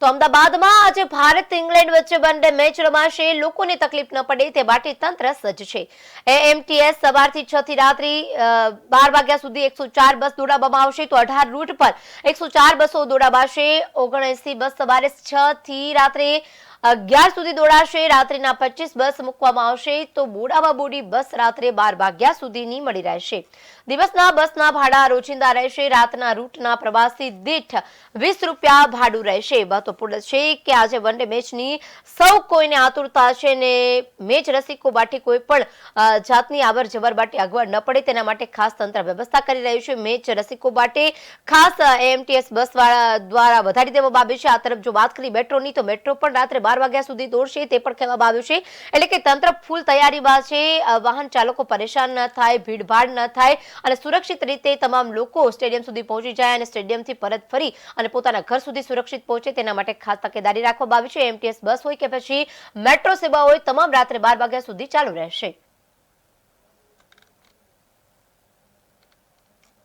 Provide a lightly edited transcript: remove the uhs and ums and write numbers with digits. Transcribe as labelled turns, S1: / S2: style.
S1: તો અમદાવાદમાં આજે ભારત ઇંગ્લેન્ડ વચ્ચે વનડે મેચ રમાશે. લોકોને તકલીફ ન પડે તે માટે તંત્ર સજ્જ છે. એએમટીએસ સવારથી 6 થી રાત્રે 12 વાગ્યા સુધી 104 બસ દોડાવવામાં આવશે. તો 18 રૂટ પર 104 બસો દોડાવાશે. 79 બસ સવારે 6 થી રાત્રે 11 સુધી દોડાશે. રાત્રિના 25 બસ મૂકવામાં આવશે. તો બોડામાં બોડી બસ રાત્રે 12 વાગ્યા સુધીની મળી રહેશે. દિવસના બસના ભાડા રોજિંદા રહેશે. રાતના રૂટના પ્રવાસી દીઠ 20 રૂપિયા ભાડું રહેશે. મહત્વપૂર્ણ છે કે આજે વનડે મેચની સૌ કોઈને આતુરતા છે ને મેચ રસિકો માટે કોઈ પણ જાતની આવર જવર માટે અગવડ ન પડે તેના માટે ખાસ તંત્ર વ્યવસ્થા કરી રહ્યું છે. મેચ રસિકો માટે ખાસ એએમટીએસ બસ દ્વારા વધારી દેવામાં આવ્યું છે. આ તરફ જો વાત કરી મેટ્રોની, તો મેટ્રો પણ રાત્રે 12 વાગ્યા સુધી દોડશે તે પણ કહેવામાં આવ્યું છે. એટલે કે તંત્ર ફૂલ તૈયારીમાં છે. વાહન ચાલકો પરેશાન ન થાય, ભીડભાડ ન થાય અને સુરક્ષિત રીતે તમામ લોકો સ્ટેડિયમ સુધી પહોંચી જાય અને સ્ટેડિયમથી પરત ફરી અને પોતાના ઘર સુધી સુરક્ષિત પહોંચે તેના માટે ખાસ તકેદારી રાખવામાં આવી છે. એમટીએસ બસ હોય કે પછી મેટ્રો સેવા હોય, તમામ રાત્રે 12 વાગ્યા સુધી ચાલુ રહેશે.